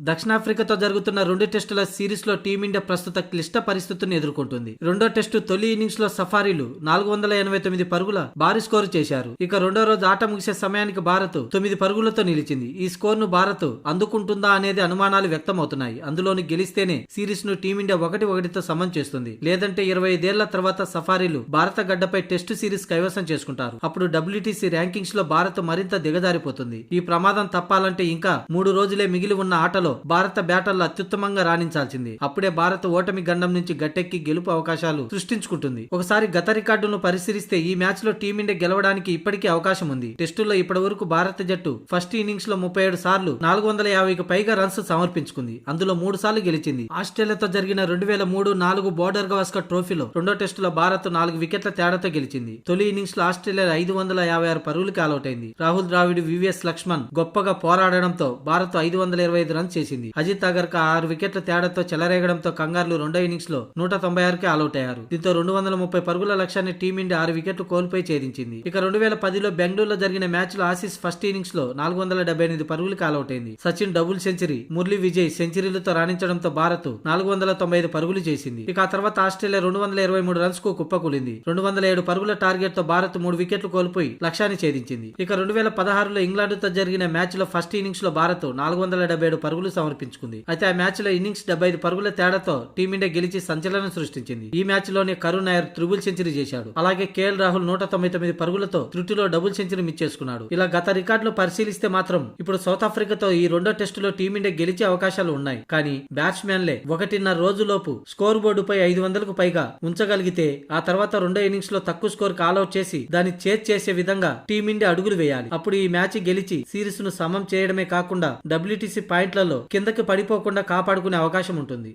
దక్షిణాఫ్రికాతో జరుగుతున్న 2 టెస్టుల సిరీస్ లో టీమిండియా ప్రస్తుత క్లిష్ట పరిస్థితులను ఎదుర్కొంటుంది. రెండో టెస్టు తొలి ఇన్నింగ్స్ లో సఫారీలు 489 పరుగుల భారీ స్కోరు చేశారు. ఇక రెండో రోజు ఆట ముగిసే సమయానికి భారత్ 9 పరుగులతో నిలిచింది. ఈ స్కోర్ ను భారత్ అందుకుంటుందా అనేది అనుమానాలు వ్యక్తమవుతున్నాయి. అందులోని గెలిస్తేనే సిరీస్ ను టీమిండియా 1-1తో సమం చేస్తుంది. లేదంటే 25 ఏళ్ల తర్వాత సఫారీలు భారత గడ్డపై టెస్టు సిరీస్ కైవసం చేసుకుంటారు. అప్పుడు WTC ర్యాంకింగ్స్ లో భారత్ మరింత దిగజారిపోతుంది. ఈ ప్రమాదం తప్పాలంటే ఇంకా 3 రోజులే మిగిలి ఉన్న ఆటలో భారత బ్యాటర్లు అత్యుత్తమంగా రాణించాల్సింది. అప్పుడే భారత్ ఓటమి గండం నుంచి గట్టెక్కి గెలుపు అవకాశాలు సృష్టించుకుంటుంది. ఒకసారి గత రికార్డును పరిశీలిస్తే ఈ మ్యాచ్ లో టీమిండియా గెలవడానికి ఇప్పటికీ అవకాశం ఉంది. టెస్టుల్లో ఇప్పటి వరకు భారత జట్టు ఫస్ట్ ఇన్నింగ్స్ లో 37 సార్లు 450కి పైగా రన్స్ సమర్పించుకుంది. అందులో 3 సార్లు గెలిచింది. ఆస్ట్రేలియాతో జరిగిన 2003-4 బోర్డర్ గవాస్కర్ ట్రోఫీలో రెండో టెస్టులో భారత్ 4 వికెట్ల తేడాతో గెలిచింది. తొలి ఇన్నింగ్స్ లో ఆస్ట్రేలియా 556 పరుగులకి ఆలౌట్ అయింది. రాహుల్ ద్రావిడ్, వివిఎస్ లక్ష్మణ్ గొప్పగా పోరాడడంతో భారత్ 525 రన్స్ చేసింది. అజిత్ అగర్కర్ 6 వికెట్ల తేడాతో చెలరేగడంతో కంగారులు రెండో ఇన్నింగ్స్ లో 196కి ఆలౌట్ అయ్యారు. దీంతో 230 పరుగుల లక్ష్యాన్ని టీమిండియా 6 వికెట్లు కోల్పోయి ఛేదించింది. ఇక 2010లో బెంగళూరులో జరిగిన మ్యాచ్ లో ఆసీస్ ఫస్ట్ ఇన్నింగ్స్ లో 478 పరుగులకి ఆలౌట్ అయింది. సచిన్ డబుల్ సెంచరీ, మురళీ విజయ్ సెంచరీలతో రాణించడంతో భారత్ 495 పరుగులు చేసింది. ఇక ఆ తర్వాత ఆస్ట్రేలియా 223 రన్స్ కు కుప్పకూలింది. 207 పరుగుల టార్గెట్ తో భారత్ 3 వికెట్లు కోల్పోయి లక్ష్యాన్ని ఛేదించింది. ఇక 2016లో ఇంగ్లాండ్ తో జరిగిన మ్యాచ్ లో ఫస్ట్ ఇన్నింగ్స్ లో భారత్ 477 పరుగులు సమర్పించుకుంది. అయితే ఆ మ్యాచ్ లో ఇన్నింగ్స్ 75 పరుగుల తేడాతో టీమిండియా గెలిచి సంచలనం సృష్టించింది. ఈ మ్యాచ్ లోనే కరుణ్ నాయర్ త్రిబుల్ సెంచరీ చేశాడు. అలాగే కేఎల్ రాహుల్ 199 పరుగులతో త్రుటిలో డబుల్ సెంచరీ మిస్ చేసుకున్నాడు. ఇలా గత రికార్డులు పరిశీలిస్తే మాత్రం ఇప్పుడు సౌత్ ఆఫ్రికాతో ఈ రెండో టెస్టులో టీమిండియా గెలిచే అవకాశాలు ఉన్నాయి. కానీ బ్యాట్స్మెన్లే 1.5 రోజులోపు స్కోర్ బోర్డుపై 500కు పైగా ఉంచగలిగితే ఆ తర్వాత రెండో ఇన్నింగ్స్ లో తక్కువ స్కోర్ ఆల్అౌట్ చేసి దాన్ని చేసే విధంగా టీమిండియా అడుగులు వేయాలి. అప్పుడు ఈ మ్యాచ్ గెలిచి సిరీస్ ను సమం చేయడమే కాకుండా WTC పాయింట్లలో కిందకి పడిపోకుండా కాపాడుకునే అవకాశం ఉంటుంది.